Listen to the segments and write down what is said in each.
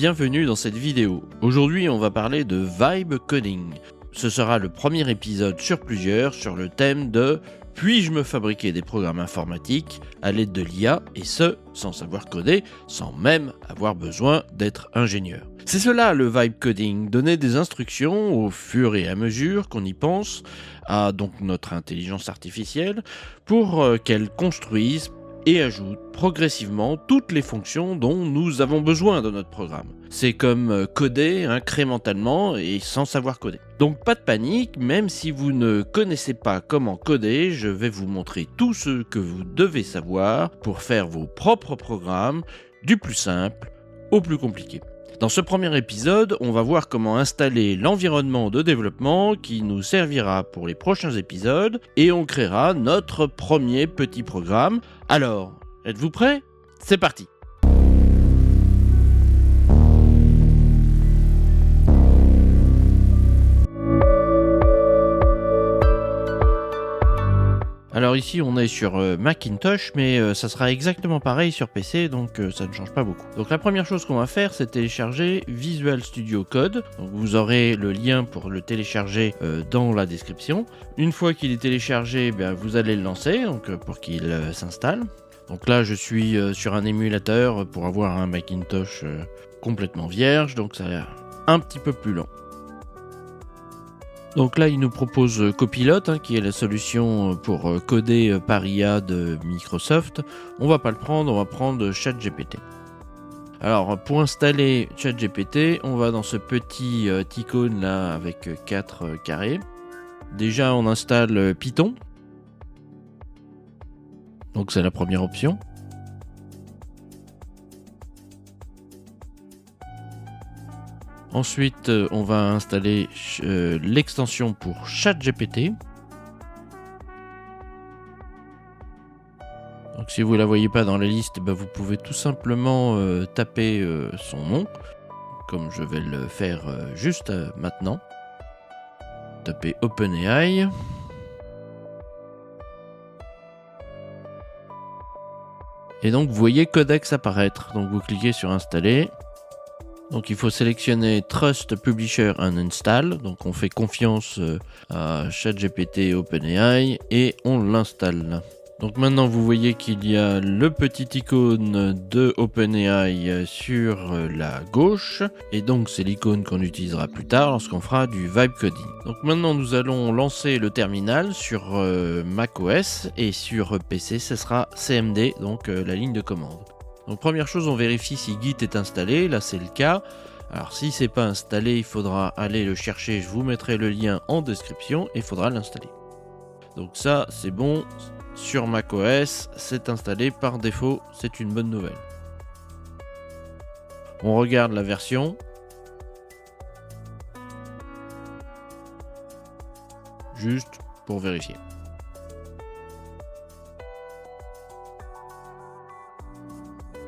bienvenue dans cette vidéo. Aujourd'hui, on va parler de vibe coding. Ce sera le premier épisode sur plusieurs sur le thème de « Puis-je me fabriquer des programmes informatiques à l'aide de l'IA et ce, sans savoir coder, sans même avoir besoin d'être ingénieur ». C'est cela le vibe coding, donner des instructions au fur et à mesure qu'on y pense à donc notre intelligence artificielle pour qu'elle construise et ajoute progressivement toutes les fonctions dont nous avons besoin dans notre programme. C'est comme coder incrémentalement et sans savoir coder. Donc pas de panique, même si vous ne connaissez pas comment coder, je vais vous montrer tout ce que vous devez savoir pour faire vos propres programmes, du plus simple au plus compliqué. Dans ce premier épisode, on va voir comment installer l'environnement de développement qui nous servira pour les prochains épisodes et on créera notre premier petit programme. Alors, êtes-vous prêts ? C'est parti ! Alors ici on est sur Macintosh, mais ça sera exactement pareil sur PC, donc ça ne change pas beaucoup. Donc la première chose qu'on va faire, c'est télécharger Visual Studio Code. Donc vous aurez le lien pour le télécharger dans la description. Une fois qu'il est téléchargé, vous allez le lancer donc, pour qu'il s'installe. Donc là je suis sur un émulateur pour avoir un Macintosh complètement vierge, donc ça a l'air un petit peu plus lent. Donc là, il nous propose Copilot, qui est la solution pour coder par IA de Microsoft. On va pas le prendre, on va prendre ChatGPT. Alors, pour installer ChatGPT, on va dans ce petit icône là avec 4 carrés. Déjà, on installe Python. Donc c'est la première option. Ensuite, on va installer l'extension pour ChatGPT. Donc si vous ne la voyez pas dans la liste, vous pouvez tout simplement taper son nom, comme je vais le faire juste maintenant. Tapez OpenAI. Et donc vous voyez Codex apparaître. Donc vous cliquez sur Installer. Donc il faut sélectionner Trust Publisher and Install, donc on fait confiance à ChatGPT et OpenAI et on l'installe. Donc maintenant vous voyez qu'il y a le petit icône de OpenAI sur la gauche et donc c'est l'icône qu'on utilisera plus tard lorsqu'on fera du vibe coding. Donc maintenant nous allons lancer le terminal sur macOS et sur PC ce sera CMD, donc la ligne de commande. Donc première chose, on vérifie si Git est installé, là c'est le cas. Alors si c'est pas installé, il faudra aller le chercher, je vous mettrai le lien en description et il faudra l'installer. Donc ça c'est bon, sur macOS c'est installé par défaut, c'est une bonne nouvelle. On regarde la version. Juste pour vérifier.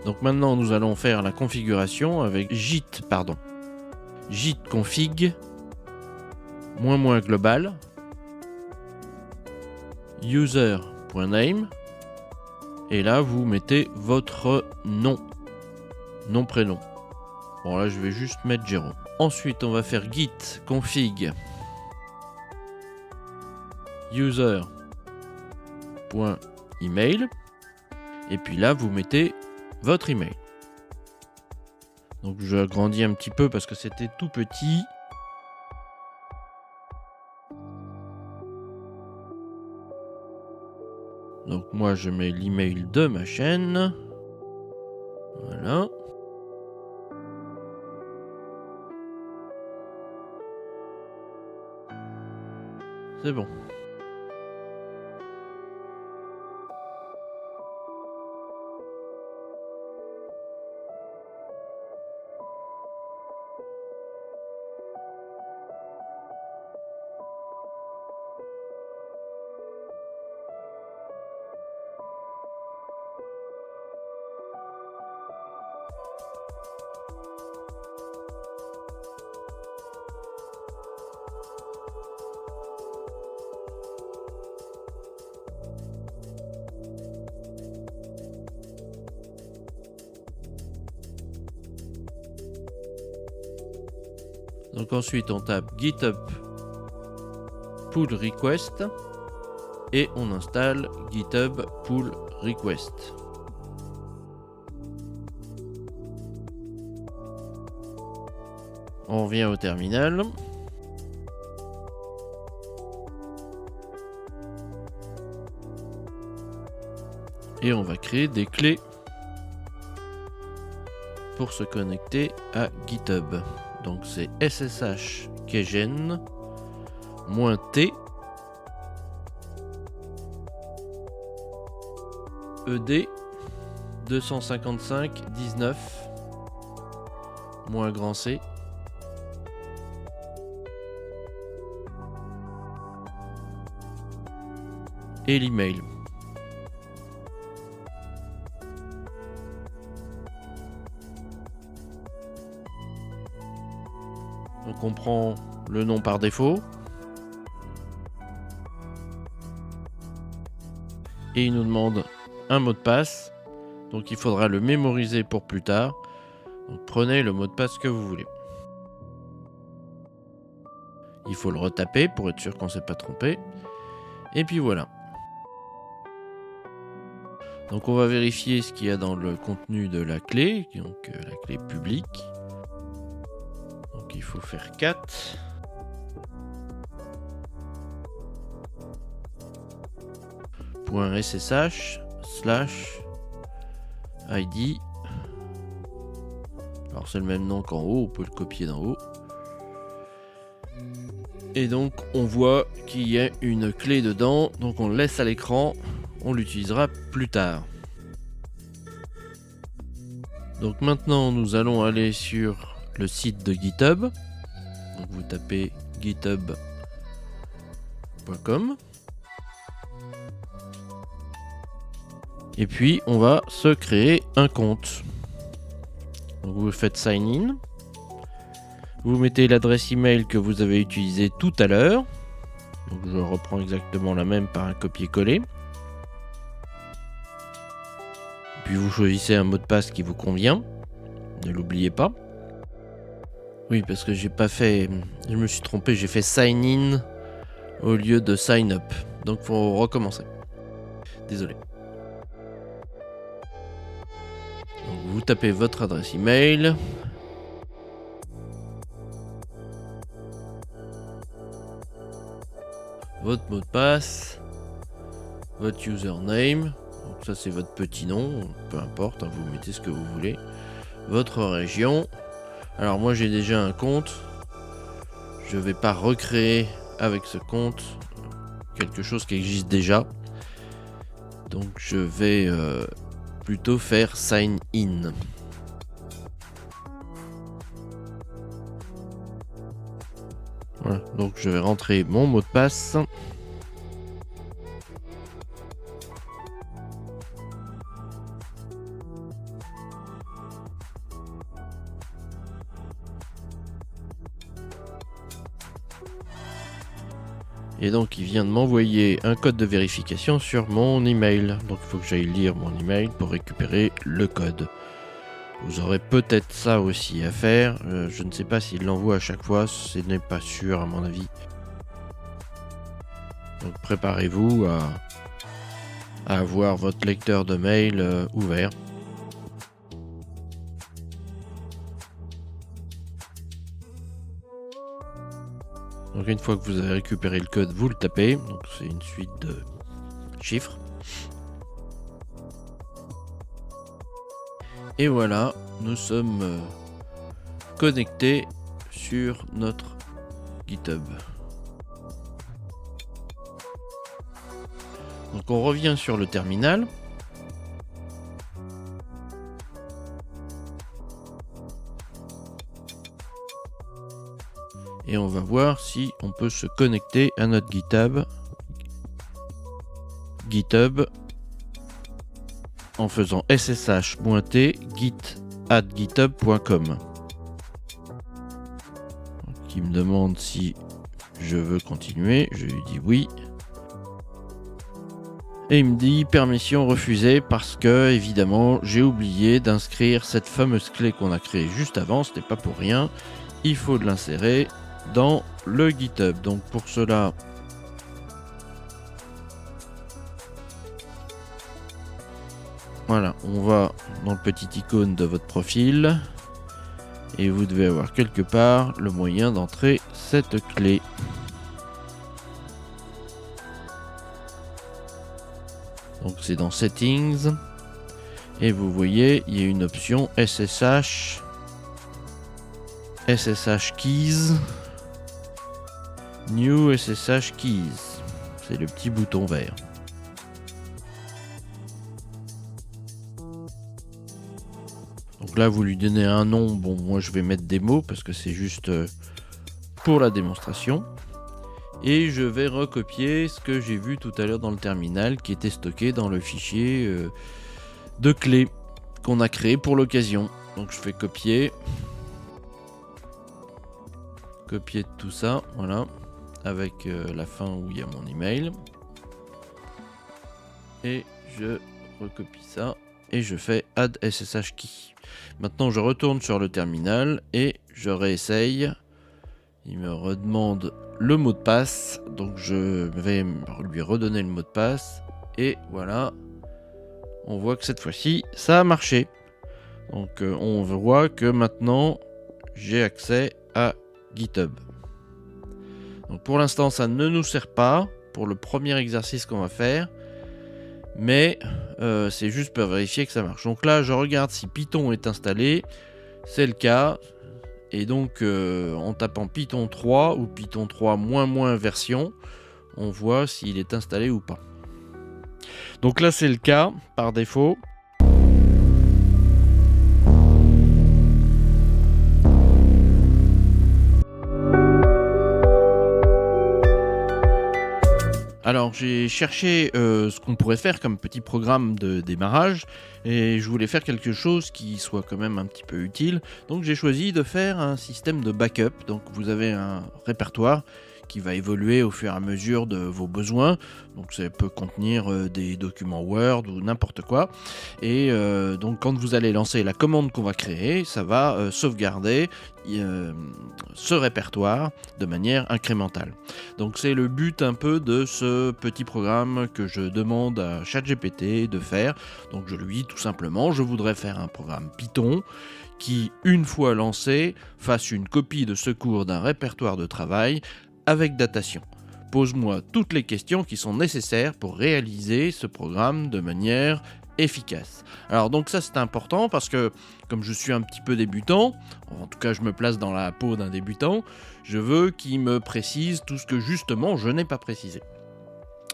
Donc maintenant nous allons faire la configuration avec git config -- global user.name et là vous mettez votre nom prénom. Bon là je vais juste mettre Jérôme. Ensuite on va faire git config user.email et puis là vous mettez votre email. Donc je agrandis un petit peu parce que c'était tout petit. Donc moi je mets l'email de ma chaîne. Voilà. C'est bon. Donc ensuite on tape GitHub pull request et on installe GitHub pull request. On revient au terminal. Et on va créer des clés pour se connecter à GitHub. Donc c'est SSH keygen -t ed 255 19 -c et l'email. Donc on prend le nom par défaut et il nous demande un mot de passe, donc il faudra le mémoriser pour plus tard. Donc prenez le mot de passe que vous voulez. Il faut le retaper pour être sûr qu'on ne s'est pas trompé. Et puis voilà. Donc on va vérifier ce qu'il y a dans le contenu de la clé, donc la clé publique. Donc il faut faire cat .ssh / id. Alors c'est le même nom qu'en haut, on peut le copier d'en haut. Et donc on voit qu'il y a une clé dedans, donc on le laisse à l'écran, on l'utilisera plus tard. Donc maintenant nous allons aller sur le site de GitHub. Donc vous tapez github.com. Et puis on va se créer un compte. Donc vous faites sign in. Vous mettez l'adresse email que vous avez utilisée tout à l'heure. Donc je reprends exactement la même par un copier-coller. Puis vous choisissez un mot de passe qui vous convient. Ne l'oubliez pas. Oui, parce que j'ai pas fait... Je me suis trompé, j'ai fait sign in au lieu de sign up. Donc faut recommencer. Désolé. Donc vous tapez votre adresse email. Votre mot de passe. Votre username. Donc ça c'est votre petit nom. Peu importe, hein, vous mettez ce que vous voulez. Votre région. Alors moi j'ai déjà un compte. Je vais pas recréer avec ce compte quelque chose qui existe déjà. Donc je vais plutôt faire sign in. Voilà, donc je vais rentrer mon mot de passe. Et donc il vient de m'envoyer un code de vérification sur mon email. Donc il faut que j'aille lire mon email pour récupérer le code. Vous aurez peut-être ça aussi à faire. Je ne sais pas s'il l'envoie à chaque fois. Ce n'est pas sûr à mon avis. Donc préparez-vous à avoir votre lecteur de mail ouvert. Donc une fois que vous avez récupéré le code, vous le tapez. Donc c'est une suite de chiffres. Et voilà, nous sommes connectés sur notre GitHub. Donc on revient sur le terminal. Et on va voir si on peut se connecter à notre GitHub. GitHub en faisant ssh-t git@github.com. Qui me demande si je veux continuer. Je lui dis oui. Et il me dit permission refusée parce que évidemment j'ai oublié d'inscrire cette fameuse clé qu'on a créée juste avant. C'était pas pour rien. il faut l'insérer dans le GitHub. Donc pour cela, voilà, on va dans le petit icône de votre profil et vous devez avoir quelque part le moyen d'entrer cette clé. Donc c'est dans Settings et vous voyez il y a une option SSH Keys, New SSH Keys, c'est le petit bouton vert. Donc là vous lui donnez un nom, bon moi je vais mettre des mots parce que c'est juste pour la démonstration. Et je vais recopier ce que j'ai vu tout à l'heure dans le terminal qui était stocké dans le fichier de clés qu'on a créé pour l'occasion. Donc je fais copier de tout ça, voilà, avec la fin où il y a mon email. Et je recopie ça et je fais add SSH key. Maintenant je retourne sur le terminal et je réessaye. Il me redemande le mot de passe, donc je vais lui redonner le mot de passe et voilà, on voit que cette fois-ci ça a marché. Donc on voit que maintenant j'ai accès à GitHub. Donc pour l'instant ça ne nous sert pas pour le premier exercice qu'on va faire, mais c'est juste pour vérifier que ça marche. Donc là je regarde si Python est installé, c'est le cas. Et donc en tapant Python 3 ou Python 3 - version, on voit s'il est installé ou pas. Donc là c'est le cas par défaut. Alors j'ai cherché ce qu'on pourrait faire comme petit programme de démarrage et je voulais faire quelque chose qui soit quand même un petit peu utile. Donc j'ai choisi de faire un système de backup. Donc vous avez un répertoire qui va évoluer au fur et à mesure de vos besoins. Donc ça peut contenir des documents Word ou n'importe quoi. Et donc quand vous allez lancer la commande qu'on va créer, ça va sauvegarder ce répertoire de manière incrémentale. Donc c'est le but un peu de ce petit programme que je demande à ChatGPT de faire. Donc je lui dis tout simplement, je voudrais faire un programme Python qui, une fois lancé, fasse une copie de secours d'un répertoire de travail avec datation. Pose-moi toutes les questions qui sont nécessaires pour réaliser ce programme de manière efficace. Alors donc ça c'est important parce que comme je suis un petit peu débutant, en tout cas je me place dans la peau d'un débutant, je veux qu'il me précise tout ce que justement je n'ai pas précisé.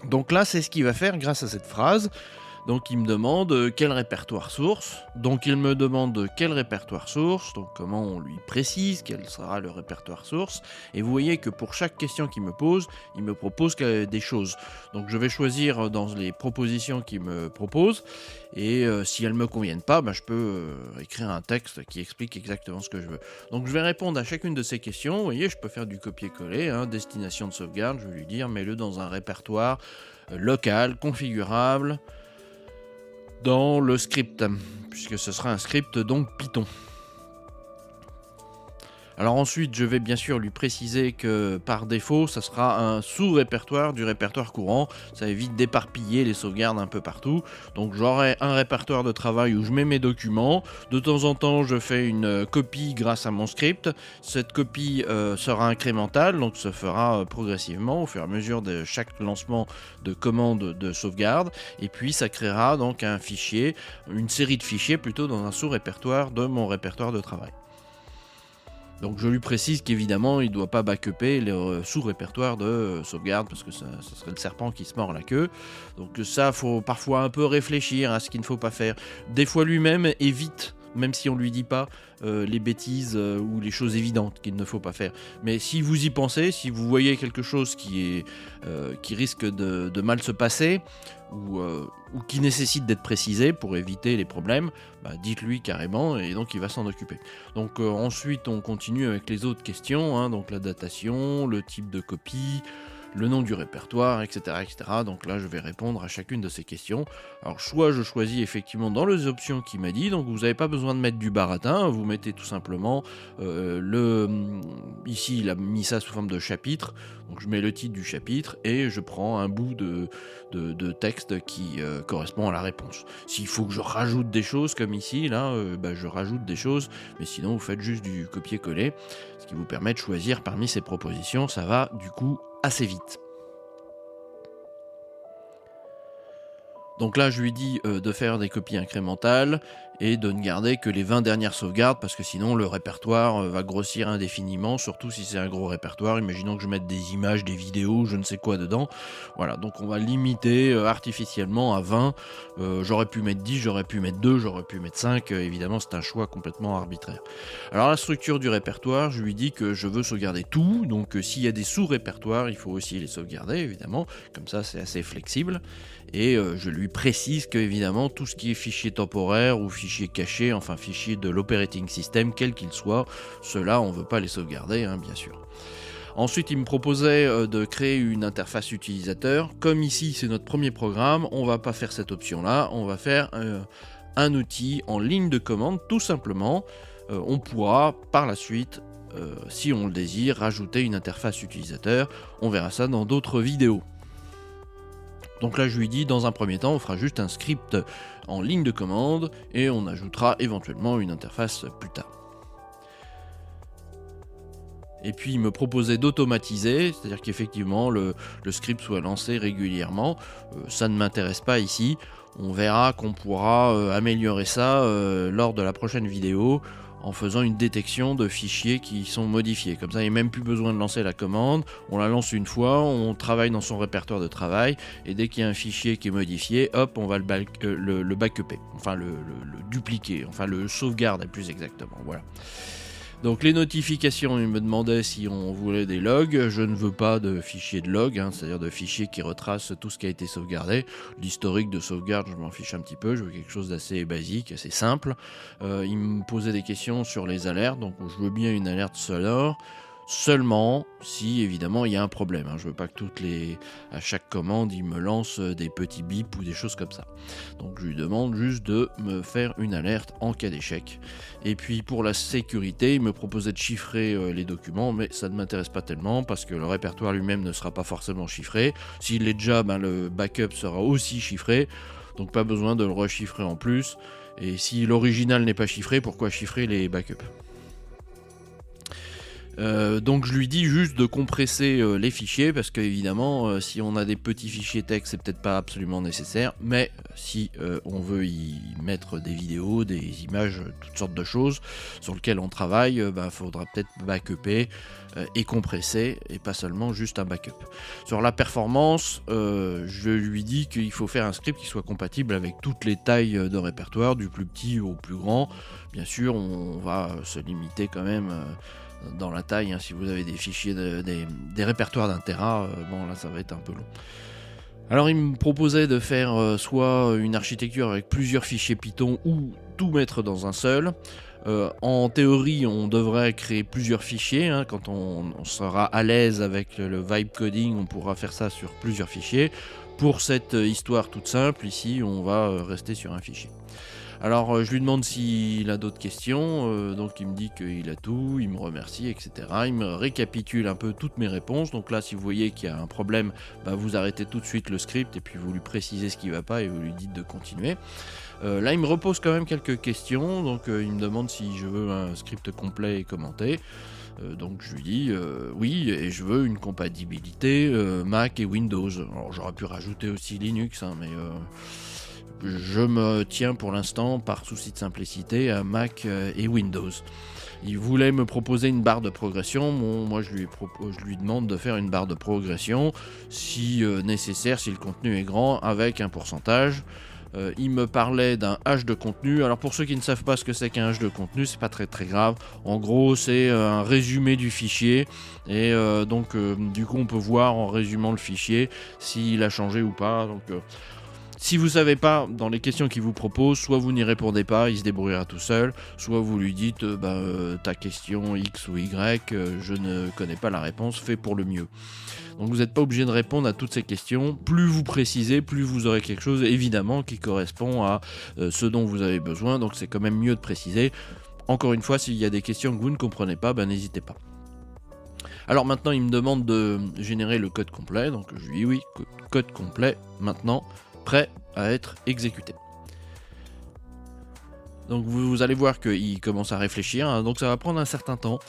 Donc là c'est ce qu'il va faire grâce à cette phrase. Donc il me demande quel répertoire source, donc il me demande quel répertoire source, donc comment on lui précise quel sera le répertoire source, et vous voyez que pour chaque question qu'il me pose, il me propose des choses. Donc je vais choisir dans les propositions qu'il me propose, et si elles ne me conviennent pas, je peux écrire un texte qui explique exactement ce que je veux. Donc je vais répondre à chacune de ces questions, vous voyez je peux faire du copier-coller, destination de sauvegarde, je vais lui dire mets-le dans un répertoire local, configurable, dans le script, puisque ce sera un script donc Python. Alors ensuite, je vais bien sûr lui préciser que par défaut, ça sera un sous-répertoire du répertoire courant. Ça évite d'éparpiller les sauvegardes un peu partout. Donc j'aurai un répertoire de travail où je mets mes documents. De temps en temps, je fais une copie grâce à mon script. Cette copie sera incrémentale, donc se fera progressivement au fur et à mesure de chaque lancement de commande de sauvegarde. Et puis ça créera donc un fichier, une série de fichiers plutôt dans un sous-répertoire de mon répertoire de travail. Donc je lui précise qu'évidemment il ne doit pas backuper les sous-répertoires de sauvegarde parce que ça serait le serpent qui se mord la queue. Donc ça, faut parfois un peu réfléchir à ce qu'il ne faut pas faire. Des fois lui-même évite, même si on ne lui dit pas, les bêtises ou les choses évidentes qu'il ne faut pas faire. Mais si vous y pensez, si vous voyez quelque chose qui risque de mal se passer, ou qui nécessite d'être précisé pour éviter les problèmes, dites-lui carrément et donc il va s'en occuper. Donc ensuite on continue avec les autres questions, donc la datation, le type de copie, le nom du répertoire, etc., etc. Donc là, je vais répondre à chacune de ces questions. Alors, soit je choisis effectivement dans les options qu'il m'a dit, donc vous n'avez pas besoin de mettre du baratin, vous mettez tout simplement ici, il a mis ça sous forme de chapitre, donc je mets le titre du chapitre et je prends un bout de texte qui correspond à la réponse. S'il faut que je rajoute des choses, comme ici, là, je rajoute des choses, mais sinon vous faites juste du copier-coller, ce qui vous permet de choisir parmi ces propositions. Ça va du coup assez vite. Donc là, je lui dis de faire des copies incrémentales et de ne garder que les 20 dernières sauvegardes, parce que sinon le répertoire va grossir indéfiniment, surtout si c'est un gros répertoire. Imaginons que je mette des images, des vidéos, je ne sais quoi dedans. Voilà, donc on va limiter artificiellement à 20. J'aurais pu mettre 10, j'aurais pu mettre 2, j'aurais pu mettre 5. Évidemment, c'est un choix complètement arbitraire. Alors la structure du répertoire, je lui dis que je veux sauvegarder tout, donc s'il y a des sous-répertoires, il faut aussi les sauvegarder, évidemment. Comme ça, c'est assez flexible. Et je lui précise que, évidemment, tout ce qui est fichier temporaire ou fichier caché, enfin fichier de l'operating system, quel qu'il soit, ceux-là, on ne veut pas les sauvegarder, bien sûr. Ensuite, il me proposait de créer une interface utilisateur. Comme ici, c'est notre premier programme, on ne va pas faire cette option-là, on va faire un outil en ligne de commande, tout simplement. On pourra, par la suite, si on le désire, rajouter une interface utilisateur. On verra ça dans d'autres vidéos. Donc là, je lui dis, dans un premier temps, on fera juste un script en ligne de commande et on ajoutera éventuellement une interface plus tard. Et puis, il me proposait d'automatiser, c'est-à-dire qu'effectivement, le script soit lancé régulièrement. Ça ne m'intéresse pas ici. On verra qu'on pourra améliorer ça lors de la prochaine vidéo, en faisant une détection de fichiers qui sont modifiés. Comme ça, il n'y a même plus besoin de lancer la commande, on la lance une fois, on travaille dans son répertoire de travail, et dès qu'il y a un fichier qui est modifié, hop, on va le backuper, enfin le dupliquer, enfin le sauvegarder plus exactement, voilà. Donc les notifications, il me demandait si on voulait des logs. Je ne veux pas de fichiers de log, c'est-à-dire de fichiers qui retracent tout ce qui a été sauvegardé. L'historique de sauvegarde, je m'en fiche un petit peu, je veux quelque chose d'assez basique, assez simple. Il me posait des questions sur les alertes, donc je veux bien une alerte sonore. Seulement si évidemment il y a un problème. Je veux pas que à chaque commande il me lance des petits bips ou des choses comme ça. Donc je lui demande juste de me faire une alerte en cas d'échec. Et puis pour la sécurité, il me proposait de chiffrer les documents, mais ça ne m'intéresse pas tellement parce que le répertoire lui-même ne sera pas forcément chiffré. S'il l'est déjà, le backup sera aussi chiffré, donc pas besoin de le rechiffrer en plus. Et si l'original n'est pas chiffré, pourquoi chiffrer les backups ? Donc je lui dis juste de compresser les fichiers parce qu'évidemment si on a des petits fichiers texte c'est peut-être pas absolument nécessaire, mais si on veut y mettre des vidéos, des images, toutes sortes de choses sur lesquelles on travaille, faudra peut-être backuper et compresser et pas seulement juste un backup. Sur la performance, je lui dis qu'il faut faire un script qui soit compatible avec toutes les tailles de répertoire, du plus petit au plus grand. Bien sûr on va se limiter quand même dans la taille, si vous avez des fichiers, des répertoires d'1 Tera, là ça va être un peu long. Alors il me proposait de faire soit une architecture avec plusieurs fichiers Python ou tout mettre dans un seul. En théorie on devrait créer plusieurs fichiers, quand on sera à l'aise avec le vibe coding on pourra faire ça sur plusieurs fichiers. Pour cette histoire toute simple, ici on va rester sur un fichier. Alors je lui demande s'il a d'autres questions, donc il me dit qu'il a tout, il me remercie, etc. Il me récapitule un peu toutes mes réponses, donc là si vous voyez qu'il y a un problème, vous arrêtez tout de suite le script et puis vous lui précisez ce qui ne va pas et vous lui dites de continuer. Là il me repose quand même quelques questions, donc il me demande si je veux un script complet et commenté. Donc je lui dis oui, et je veux une compatibilité Mac et Windows. Alors j'aurais pu rajouter aussi Linux, mais je me tiens pour l'instant, par souci de simplicité, à Mac et Windows. Il voulait me proposer une barre de progression. Moi je lui demande de faire une barre de progression, si nécessaire, si le contenu est grand, avec un pourcentage. Il me parlait d'un hash de contenu. Alors pour ceux qui ne savent pas ce que c'est qu'un hash de contenu, c'est pas très très grave. En gros c'est un résumé du fichier et donc du coup on peut voir en résumant le fichier s'il a changé ou pas. Donc Si vous savez pas, dans les questions qu'il vous propose, soit vous n'y répondez pas, il se débrouillera tout seul, soit vous lui dites ta question X ou Y, je ne connais pas la réponse, fais pour le mieux. Donc vous n'êtes pas obligé de répondre à toutes ces questions. Plus vous précisez, plus vous aurez quelque chose évidemment qui correspond à ce dont vous avez besoin. Donc c'est quand même mieux de préciser. Encore une fois, s'il y a des questions que vous ne comprenez pas, n'hésitez pas. Alors maintenant, il me demande de générer le code complet. Donc je lui dis oui, code complet maintenant, prêt à être exécuté. Donc vous allez voir qu'il commence à réfléchir, hein, donc ça va prendre un certain temps,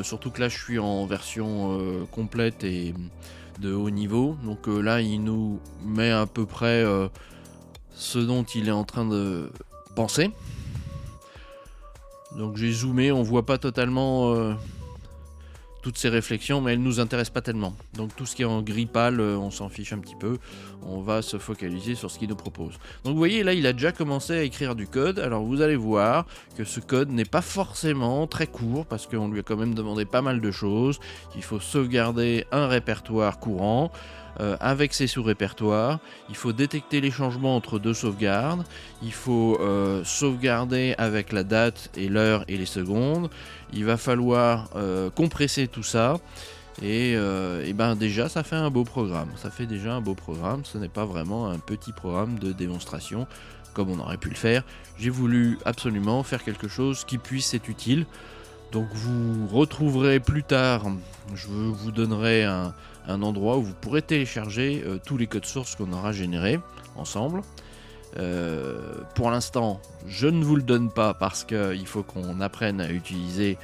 surtout que là je suis en version complète et de haut niveau, donc là il nous met à peu près ce dont il est en train de penser. Donc j'ai zoomé, on voit pas totalement toutes ces réflexions, mais elles nous intéressent pas tellement. Donc tout ce qui est en gris pâle, on s'en fiche un petit peu. On va se focaliser sur ce qu'il nous propose. Donc vous voyez, là, il a déjà commencé à écrire du code. Alors vous allez voir que ce code n'est pas forcément très court, parce qu'on lui a quand même demandé pas mal de choses. Il faut sauvegarder un répertoire courant, avec ses sous-répertoires, il faut détecter les changements entre deux sauvegardes, il faut sauvegarder avec la date et l'heure et les secondes, il va falloir compresser tout ça, et déjà ça fait un beau programme, ce n'est pas vraiment un petit programme de démonstration comme on aurait pu le faire. J'ai voulu absolument faire quelque chose qui puisse être utile. Donc vous retrouverez plus tard, je vous donnerai un endroit où vous pourrez télécharger tous les codes sources qu'on aura générés ensemble. Pour l'instant, je ne vous le donne pas parce qu'il faut qu'on apprenne à utiliser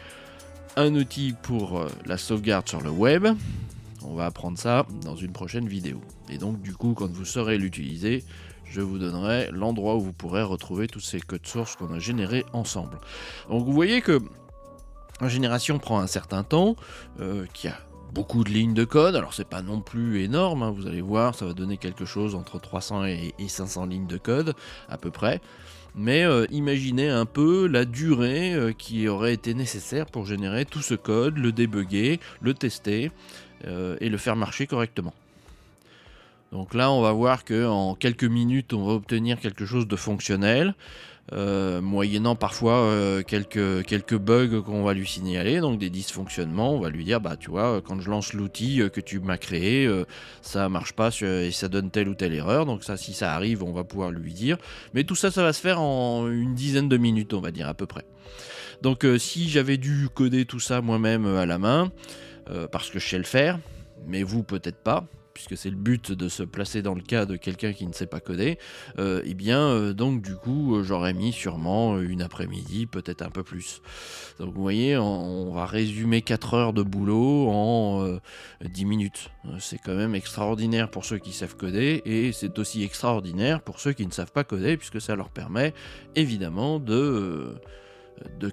un outil pour la sauvegarde sur le web. On va apprendre ça dans une prochaine vidéo. Et donc du coup, quand vous saurez l'utiliser, je vous donnerai l'endroit où vous pourrez retrouver tous ces codes sources qu'on a générés ensemble. Donc vous voyez que la génération prend un certain temps, qu'il y a beaucoup de lignes de code, alors c'est pas non plus énorme, hein, vous allez voir, ça va donner quelque chose entre 300 et 500 lignes de code, à peu près, mais imaginez un peu la durée qui aurait été nécessaire pour générer tout ce code, le débugger, le tester, et le faire marcher correctement. Donc là, on va voir qu'en quelques minutes, on va obtenir quelque chose de fonctionnel, moyennant parfois quelques bugs qu'on va lui signaler, donc des dysfonctionnements. On va lui dire, tu vois, quand je lance l'outil que tu m'as créé, ça marche pas et ça donne telle ou telle erreur. Donc ça, si ça arrive, on va pouvoir lui dire. Mais tout ça, ça va se faire en une dizaine de minutes, on va dire à peu près. Donc si j'avais dû coder tout ça moi-même à la main, parce que je sais le faire, mais vous peut-être pas, puisque c'est le but de se placer dans le cas de quelqu'un qui ne sait pas coder, donc du coup j'aurais mis sûrement une après-midi, peut-être un peu plus. Donc vous voyez, on va résumer 4 heures de boulot en 10 minutes. C'est quand même extraordinaire pour ceux qui savent coder, et c'est aussi extraordinaire pour ceux qui ne savent pas coder, puisque ça leur permet évidemment de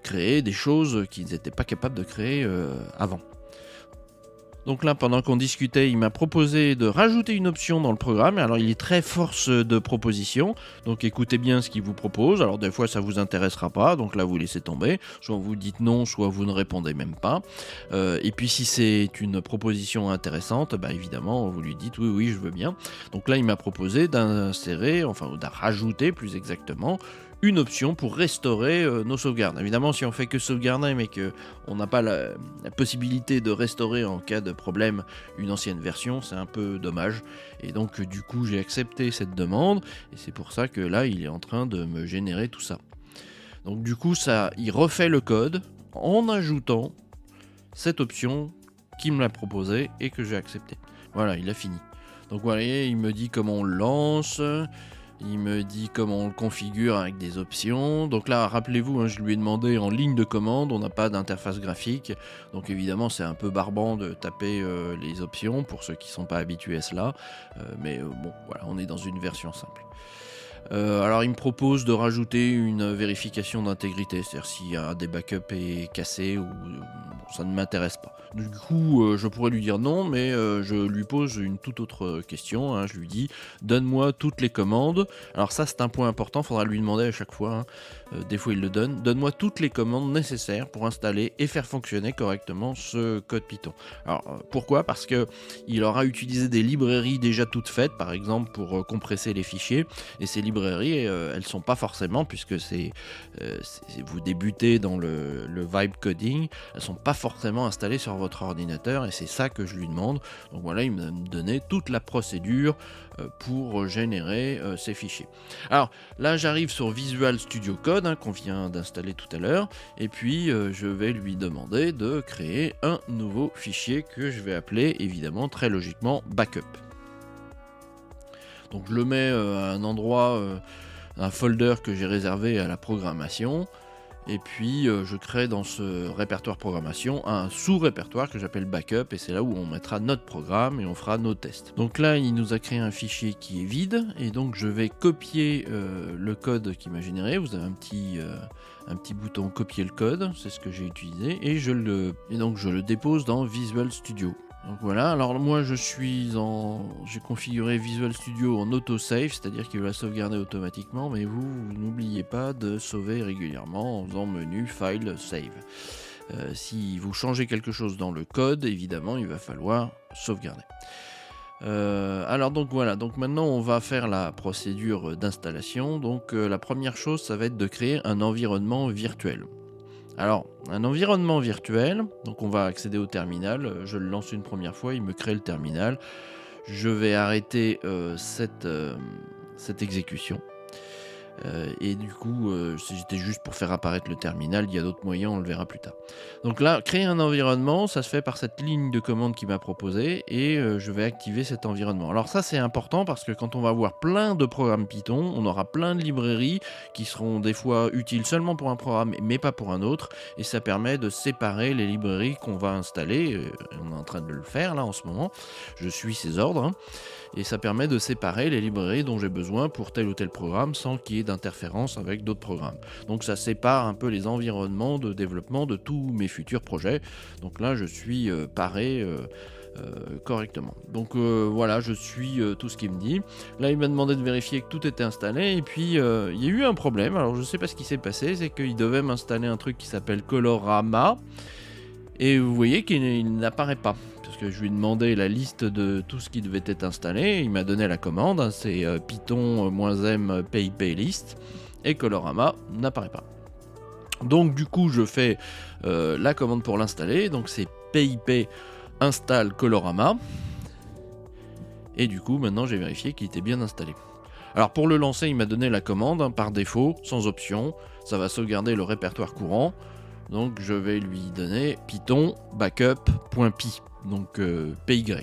créer des choses qu'ils n'étaient pas capables de créer avant. Donc là, pendant qu'on discutait, il m'a proposé de rajouter une option dans le programme. Alors, il est très force de proposition, donc écoutez bien ce qu'il vous propose. Alors, des fois, ça vous intéressera pas, donc là, vous laissez tomber. Soit vous dites non, soit vous ne répondez même pas. Et puis, si c'est une proposition intéressante, évidemment, vous lui dites oui, je veux bien. Donc là, il m'a proposé d'insérer, enfin, de rajouter plus exactement, une option pour restaurer nos sauvegardes. Évidemment, si on fait que sauvegarder mais qu'on n'a pas la possibilité de restaurer en cas de problème une ancienne version, c'est un peu dommage. Et donc du coup j'ai accepté cette demande, et c'est pour ça que là il est en train de me générer tout ça. Donc du coup il refait le code en ajoutant cette option qu'il me l'a proposée et que j'ai accepté. Voilà, il a fini. Donc voilà, il me dit comment on le lance. Il me dit comment on le configure avec des options. Donc là, rappelez-vous, je lui ai demandé en ligne de commande, on n'a pas d'interface graphique. Donc évidemment, c'est un peu barbant de taper les options pour ceux qui ne sont pas habitués à cela. Mais bon, voilà, on est dans une version simple. Alors il me propose de rajouter une vérification d'intégrité, c'est-à-dire si un des backups est cassé ou ça ne m'intéresse pas. Du coup, je pourrais lui dire non, mais je lui pose une toute autre question, hein. Je lui dis donne-moi toutes les commandes. Alors ça c'est un point important, il faudra lui demander à chaque fois, hein. Des fois il le donne. Donne-moi toutes les commandes nécessaires pour installer et faire fonctionner correctement ce code Python. Alors pourquoi ? Parce que il aura utilisé des librairies déjà toutes faites, par exemple pour compresser les fichiers, et ces librairies elles sont pas forcément, puisque vous débutez dans le vibe coding, elles sont pas forcément installées sur votre ordinateur, et c'est ça que je lui demande. Donc voilà, il m'a donné toute la procédure pour générer ces fichiers. Alors là j'arrive sur Visual Studio Code, hein, qu'on vient d'installer tout à l'heure, et puis je vais lui demander de créer un nouveau fichier que je vais appeler évidemment très logiquement backup. Donc je le mets à un endroit, un folder que j'ai réservé à la programmation, et puis je crée dans ce répertoire programmation un sous-répertoire que j'appelle backup, et c'est là où on mettra notre programme et on fera nos tests. Donc là il nous a créé un fichier qui est vide, et donc je vais copier le code qu'il m'a généré. Vous avez un petit bouton copier le code, c'est ce que j'ai utilisé, et donc je le dépose dans Visual Studio. Donc voilà, alors moi j'ai configuré Visual Studio en autosave, c'est-à-dire qu'il va sauvegarder automatiquement, mais vous n'oubliez pas de sauver régulièrement en faisant menu, file, save. Si vous changez quelque chose dans le code, évidemment il va falloir sauvegarder. Alors donc voilà, donc maintenant on va faire la procédure d'installation. Donc la première chose, ça va être de créer un environnement virtuel. Alors, un environnement virtuel, donc on va accéder au terminal, je le lance une première fois, il me crée le terminal, je vais arrêter cette exécution, et du coup, c'était juste pour faire apparaître le terminal, il y a d'autres moyens, on le verra plus tard. Donc là, créer un environnement, ça se fait par cette ligne de commande qu'il m'a proposée, et je vais activer cet environnement. Alors ça c'est important parce que quand on va avoir plein de programmes Python, on aura plein de librairies qui seront des fois utiles seulement pour un programme mais pas pour un autre, et ça permet de séparer les librairies qu'on va installer. On est en train de le faire là en ce moment, je suis ces ordres, hein. Et ça permet de séparer les librairies dont j'ai besoin pour tel ou tel programme sans qu'il y ait d'interférence avec d'autres programmes. Donc ça sépare un peu les environnements de développement de tous mes futurs projets. Donc là je suis paré correctement. Donc voilà, je suis tout ce qu'il me dit. Là il m'a demandé de vérifier que tout était installé, et puis il y a eu un problème. Alors je sais pas ce qui s'est passé, c'est qu'il devait m'installer un truc qui s'appelle Colorama, et vous voyez qu'il n'apparaît pas. Parce que je lui ai demandé la liste de tout ce qui devait être installé, il m'a donné la commande, hein, c'est Python-m PIP list, et Colorama n'apparaît pas. Donc du coup je fais la commande pour l'installer, donc c'est PIP install Colorama, et du coup maintenant j'ai vérifié qu'il était bien installé. Alors pour le lancer il m'a donné la commande, hein, par défaut, sans option, ça va sauvegarder le répertoire courant, donc je vais lui donner python backup.py. Donc PY.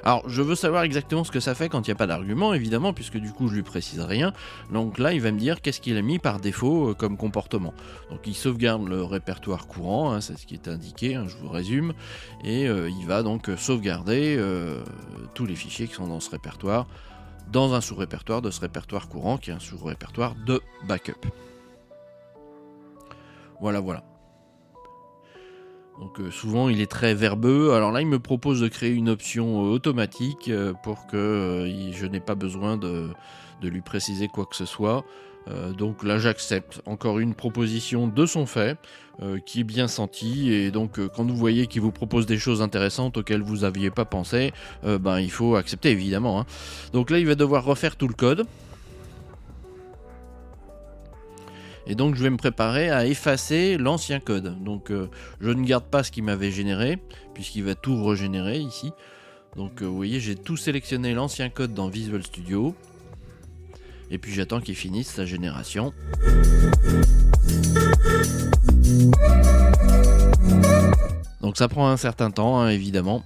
Alors je veux savoir exactement ce que ça fait quand il n'y a pas d'argument, évidemment, puisque du coup je lui précise rien. Donc là il va me dire qu'est-ce qu'il a mis par défaut comme comportement. Donc il sauvegarde le répertoire courant, hein, c'est ce qui est indiqué, hein, je vous résume, et il va donc sauvegarder tous les fichiers qui sont dans ce répertoire, dans un sous-répertoire de ce répertoire courant qui est un sous-répertoire de backup. Voilà. Donc souvent il est très verbeux. Alors là il me propose de créer une option automatique pour que je n'ai pas besoin de lui préciser quoi que ce soit. Donc là j'accepte. Encore une proposition de son fait qui est bien sentie, et donc quand vous voyez qu'il vous propose des choses intéressantes auxquelles vous n'aviez pas pensé, il faut accepter évidemment, hein. Donc là il va devoir refaire tout le code. Et donc je vais me préparer à effacer l'ancien code. Donc je ne garde pas ce qu'il m'avait généré, puisqu'il va tout régénérer ici. Donc vous voyez, j'ai tout sélectionné l'ancien code dans Visual Studio. Et puis j'attends qu'il finisse sa génération. Donc ça prend un certain temps, hein, évidemment.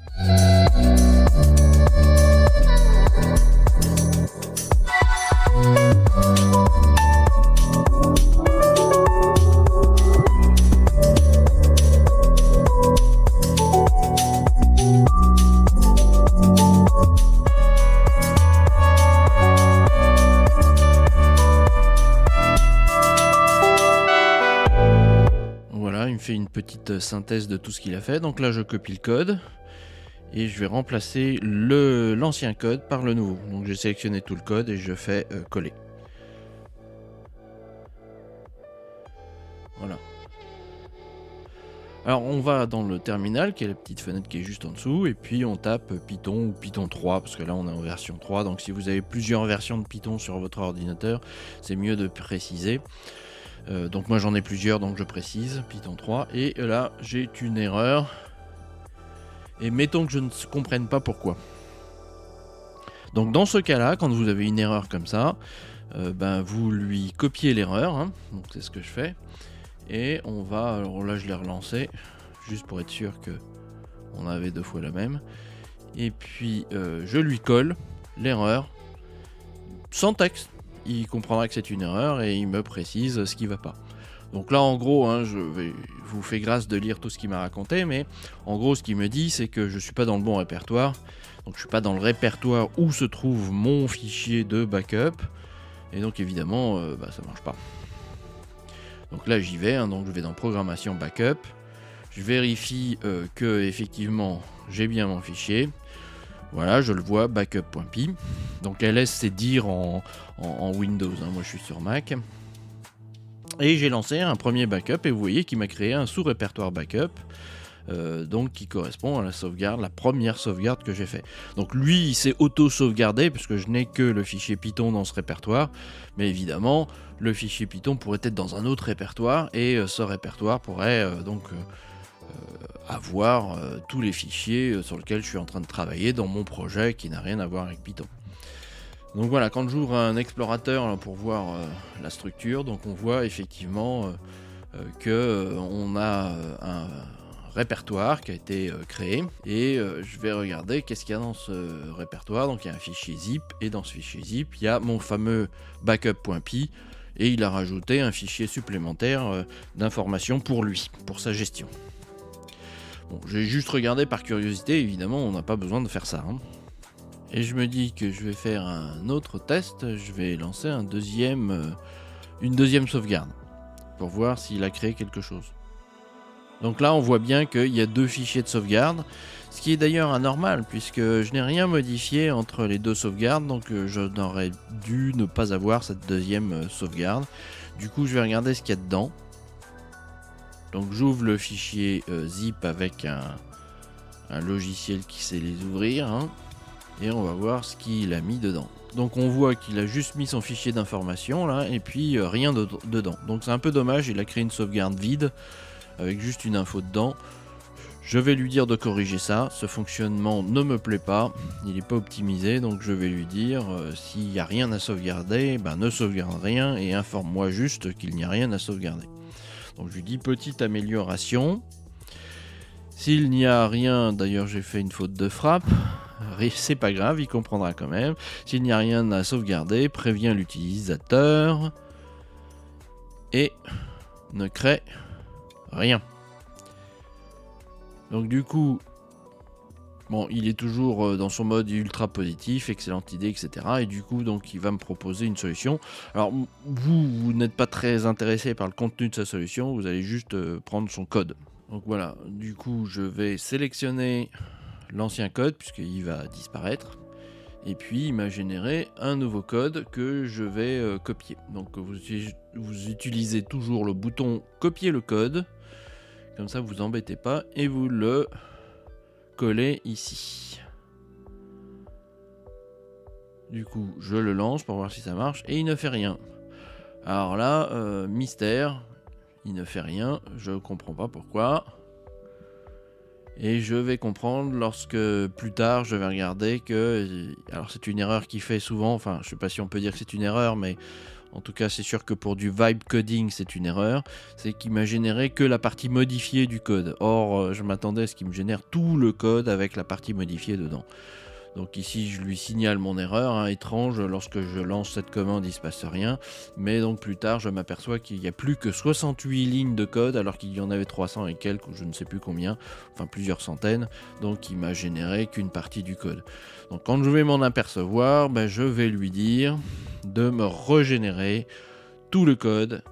fait une petite synthèse de tout ce qu'il a fait. Donc là, je copie le code et je vais remplacer l'ancien code par le nouveau. Donc j'ai sélectionné tout le code et je fais coller. Voilà. Alors on va dans le terminal, qui est la petite fenêtre qui est juste en dessous, et puis on tape Python ou Python 3, parce que là on est en version 3, donc si vous avez plusieurs versions de Python sur votre ordinateur, c'est mieux de préciser. Donc moi j'en ai plusieurs, donc je précise, Python 3, et là j'ai une erreur, et mettons que je ne comprenne pas pourquoi. Donc dans ce cas-là, quand vous avez une erreur comme ça, vous lui copiez l'erreur, hein, donc c'est ce que je fais. Et on va, alors là je l'ai relancé, juste pour être sûr que on avait 2 fois la même. Et puis je lui colle l'erreur, sans texte. Il comprendra que c'est une erreur et il me précise ce qui va pas. Donc là en gros, hein, je vous fais grâce de lire tout ce qu'il m'a raconté, mais en gros ce qu'il me dit c'est que je suis pas dans le bon répertoire. Donc je suis pas dans le répertoire où se trouve mon fichier de backup. Et donc évidemment, ça marche pas. Donc là j'y vais, hein, donc je vais dans programmation backup, je vérifie que effectivement j'ai bien mon fichier, voilà je le vois backup.py, donc ls c'est dire en Windows, hein, moi je suis sur Mac, et j'ai lancé un premier backup et vous voyez qu'il m'a créé un sous-répertoire backup, donc qui correspond à la sauvegarde, la première sauvegarde que j'ai fait. Donc lui il s'est auto-sauvegardé puisque je n'ai que le fichier Python dans ce répertoire, mais évidemment le fichier Python pourrait être dans un autre répertoire et ce répertoire pourrait avoir tous les fichiers sur lesquels je suis en train de travailler dans mon projet qui n'a rien à voir avec Python. Donc voilà, quand j'ouvre un explorateur là, pour voir la structure, donc on voit effectivement que on a un répertoire qui a été créé et je vais regarder qu'est-ce qu'il y a dans ce répertoire. Donc il y a un fichier zip et dans ce fichier zip il y a mon fameux backup.py et il a rajouté un fichier supplémentaire d'informations pour lui, pour sa gestion. Bon, j'ai juste regardé par curiosité, évidemment on n'a pas besoin de faire ça, hein. Et je me dis que je vais faire un autre test, je vais lancer une deuxième sauvegarde pour voir s'il a créé quelque chose. Donc là on voit bien qu'il y a 2 fichiers de sauvegarde, ce qui est d'ailleurs anormal puisque je n'ai rien modifié entre les 2 sauvegardes, donc je n'aurais dû ne pas avoir cette deuxième sauvegarde. Du coup je vais regarder ce qu'il y a dedans. Donc j'ouvre le fichier zip avec un logiciel qui sait les ouvrir, hein, et on va voir ce qu'il a mis dedans. Donc on voit qu'il a juste mis son fichier d'information là et puis rien dedans. Donc c'est un peu dommage, il a créé une sauvegarde vide avec juste une info dedans. Je vais lui dire de corriger ça, ce fonctionnement ne me plaît pas, il n'est pas optimisé, donc je vais lui dire s'il n'y a rien à sauvegarder, ne sauvegarde rien et informe-moi juste qu'il n'y a rien à sauvegarder. Donc je lui dis petite amélioration. S'il n'y a rien, d'ailleurs j'ai fait une faute de frappe, c'est pas grave, il comprendra quand même. S'il n'y a rien à sauvegarder, préviens l'utilisateur et ne crée rien. Donc du coup, bon, il est toujours dans son mode ultra positif, excellente idée, etc. Et du coup, donc, il va me proposer une solution. Alors, vous n'êtes pas très intéressé par le contenu de sa solution, vous allez juste prendre son code. Donc voilà, du coup, je vais sélectionner l'ancien code, puisqu'il va disparaître. Et puis, il m'a généré un nouveau code que je vais copier. Donc, vous utilisez toujours le bouton « Copier le code ». Comme ça, vous embêtez pas et vous le collez ici. Du coup, je le lance pour voir si ça marche et il ne fait rien. Alors là, mystère, il ne fait rien, je comprends pas pourquoi. Et je vais comprendre lorsque plus tard je vais regarder que... Alors c'est une erreur qu'il fait souvent, enfin je sais pas si on peut dire que c'est une erreur, mais en tout cas c'est sûr que pour du vibe coding c'est une erreur. C'est qu'il m'a généré que la partie modifiée du code. Or je m'attendais à ce qu'il me génère tout le code avec la partie modifiée dedans. Donc ici je lui signale mon erreur, hein, étrange, lorsque je lance cette commande il ne se passe rien, mais donc plus tard je m'aperçois qu'il n'y a plus que 68 lignes de code alors qu'il y en avait 300 et quelques, ou je ne sais plus combien, enfin plusieurs centaines, donc il m'a généré qu'une partie du code. Donc quand je vais m'en apercevoir, je vais lui dire de me régénérer tout le code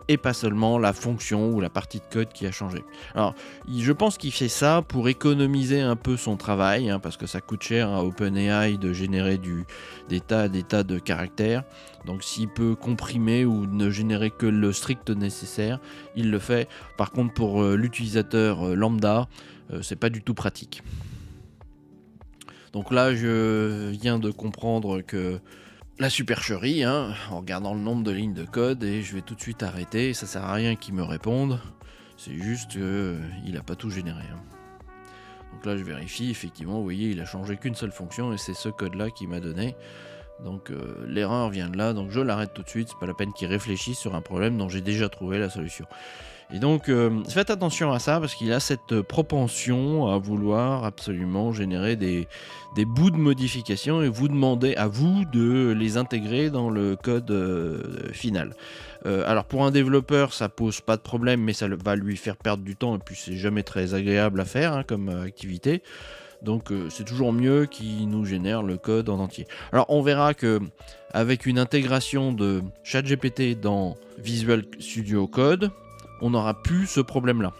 et pas seulement la fonction ou la partie de code qui a changé. Alors, je pense qu'il fait ça pour économiser un peu son travail, parce que ça coûte cher à OpenAI de générer des tas de caractères. Donc s'il peut comprimer ou ne générer que le strict nécessaire, il le fait. Par contre, pour l'utilisateur lambda, c'est pas du tout pratique. Donc là, je viens de comprendre que la supercherie, en regardant le nombre de lignes de code, et je vais tout de suite arrêter. Ça sert à rien qu'il me réponde, c'est juste qu'il n'a pas tout généré. Donc là, je vérifie, effectivement, vous voyez, il a changé qu'une seule fonction, et c'est ce code-là qu'il m'a donné. Donc l'erreur vient de là, donc je l'arrête tout de suite, c'est pas la peine qu'il réfléchisse sur un problème dont j'ai déjà trouvé la solution. Et donc faites attention à ça, parce qu'il a cette propension à vouloir absolument générer des bouts de modification et vous demander à vous de les intégrer dans le code final. Alors pour un développeur ça pose pas de problème, mais ça va lui faire perdre du temps, et puis c'est jamais très agréable à faire comme activité. Donc c'est toujours mieux qu'il nous génère le code en entier. Alors on verra que avec une intégration de ChatGPT dans Visual Studio Code, on n'aura plus ce problème-là.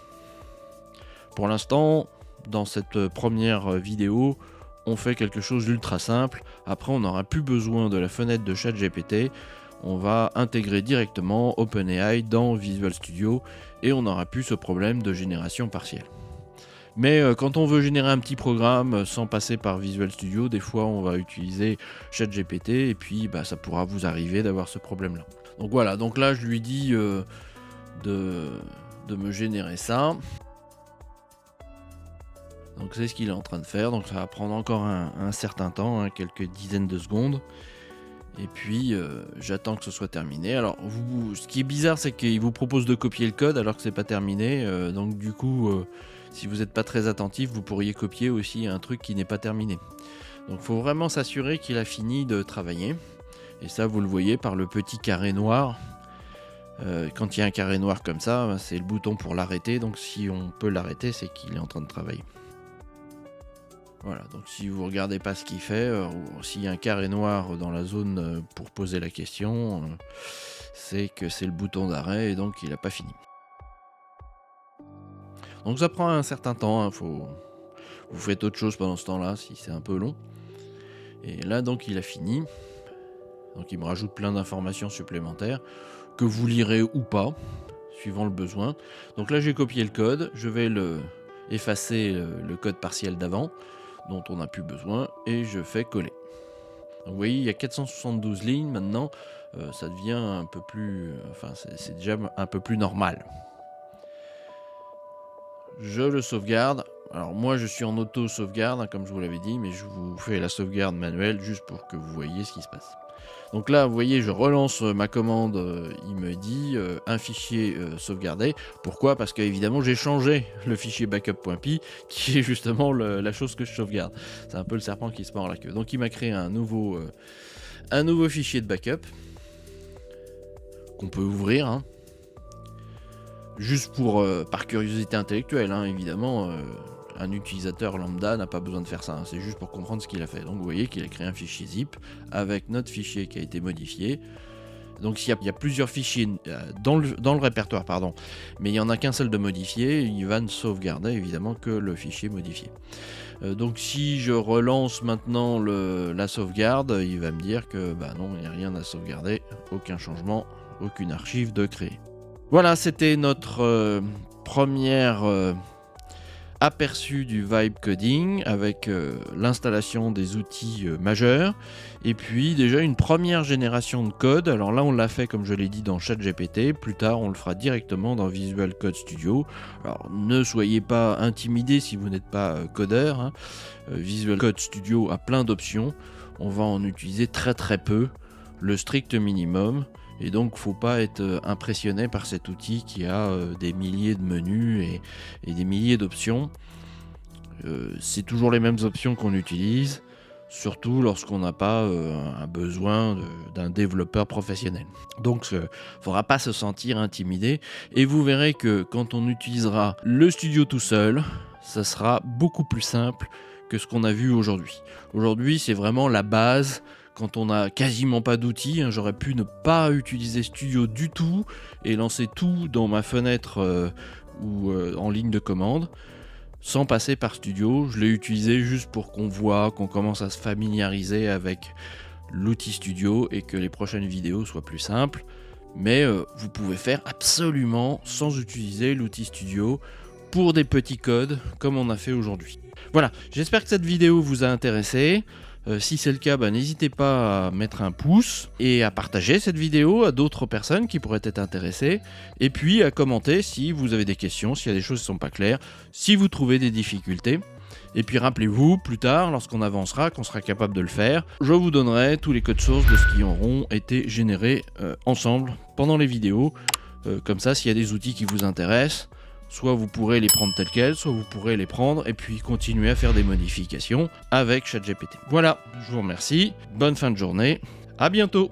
Pour l'instant, dans cette première vidéo, on fait quelque chose d'ultra simple. Après, on n'aura plus besoin de la fenêtre de ChatGPT. On va intégrer directement OpenAI dans Visual Studio et on n'aura plus ce problème de génération partielle. Mais quand on veut générer un petit programme sans passer par Visual Studio, des fois on va utiliser ChatGPT et puis ça pourra vous arriver d'avoir ce problème-là. Donc voilà, donc là je lui dis de me générer ça. Donc c'est ce qu'il est en train de faire, donc ça va prendre encore un certain temps, quelques dizaines de secondes. Et puis j'attends que ce soit terminé. Alors ce qui est bizarre, c'est qu'il vous propose de copier le code alors que c'est pas terminé. Donc du coup, si vous n'êtes pas très attentif, vous pourriez copier aussi un truc qui n'est pas terminé. Donc il faut vraiment s'assurer qu'il a fini de travailler. Et ça, vous le voyez par le petit carré noir. Quand il y a un carré noir comme ça, c'est le bouton pour l'arrêter. Donc si on peut l'arrêter, c'est qu'il est en train de travailler. Voilà, donc si vous regardez pas ce qu'il fait, ou s'il y a un carré noir dans la zone pour poser la question, c'est que c'est le bouton d'arrêt et donc il n'a pas fini. Donc ça prend un certain temps, vous faites autre chose pendant ce temps-là si c'est un peu long. Et là donc il a fini, donc il me rajoute plein d'informations supplémentaires que vous lirez ou pas, suivant le besoin. Donc là j'ai copié le code, je vais effacer le code partiel d'avant, dont on n'a plus besoin, et je fais coller. Donc vous voyez, il y a 472 lignes maintenant, ça devient un peu plus... c'est déjà un peu plus normal. Je le sauvegarde. Alors moi je suis en auto-sauvegarde, comme je vous l'avais dit, mais je vous fais la sauvegarde manuelle juste pour que vous voyez ce qui se passe. Donc là, vous voyez, je relance ma commande, il me dit un fichier sauvegardé. Pourquoi ? Parce qu'évidemment, j'ai changé le fichier backup.py, qui est justement la chose que je sauvegarde. C'est un peu le serpent qui se mord la queue. Donc il m'a créé un nouveau fichier de backup qu'on peut ouvrir. Juste par curiosité intellectuelle, évidemment. Un utilisateur lambda n'a pas besoin de faire ça, c'est juste pour comprendre ce qu'il a fait. Donc vous voyez qu'il a créé un fichier zip avec notre fichier qui a été modifié. Donc il y a plusieurs fichiers dans le répertoire, mais il n'y en a qu'un seul de modifié, il va ne sauvegarder évidemment que le fichier modifié. Donc si je relance maintenant la sauvegarde, il va me dire que non, il n'y a rien à sauvegarder, aucun changement, aucune archive de créer. Voilà, c'était notre première... aperçu du vibe coding avec l'installation des outils majeurs et puis déjà une première génération de code. Alors là on l'a fait comme je l'ai dit dans ChatGPT, plus tard on le fera directement dans Visual Code Studio. Alors ne soyez pas intimidés si vous n'êtes pas codeur, Visual Code Studio a plein d'options, on va en utiliser très peu, le strict minimum. Et donc, faut pas être impressionné par cet outil qui a des milliers de menus et des milliers d'options. C'est toujours les mêmes options qu'on utilise, surtout lorsqu'on n'a pas un besoin d'un développeur professionnel. Donc, il ne faudra pas se sentir intimidé. Et vous verrez que quand on utilisera le studio tout seul, ça sera beaucoup plus simple que ce qu'on a vu aujourd'hui. Aujourd'hui, c'est vraiment la base quand on n'a quasiment pas d'outils. J'aurais pu ne pas utiliser Studio du tout et lancer tout dans ma fenêtre ou en ligne de commande sans passer par Studio. Je l'ai utilisé juste pour qu'on commence à se familiariser avec l'outil Studio et que les prochaines vidéos soient plus simples. Mais vous pouvez faire absolument sans utiliser l'outil Studio pour des petits codes comme on a fait aujourd'hui. Voilà, j'espère que cette vidéo vous a intéressé. Si c'est le cas, n'hésitez pas à mettre un pouce et à partager cette vidéo à d'autres personnes qui pourraient être intéressées. Et puis à commenter si vous avez des questions, s'il y a des choses qui ne sont pas claires, si vous trouvez des difficultés. Et puis rappelez-vous, plus tard, lorsqu'on avancera, qu'on sera capable de le faire, je vous donnerai tous les codes sources de ce qui auront été générés ensemble pendant les vidéos. Comme ça, s'il y a des outils qui vous intéressent, soit vous pourrez les prendre tels quels, soit vous pourrez les prendre et puis continuer à faire des modifications avec ChatGPT. Voilà, je vous remercie, bonne fin de journée, à bientôt.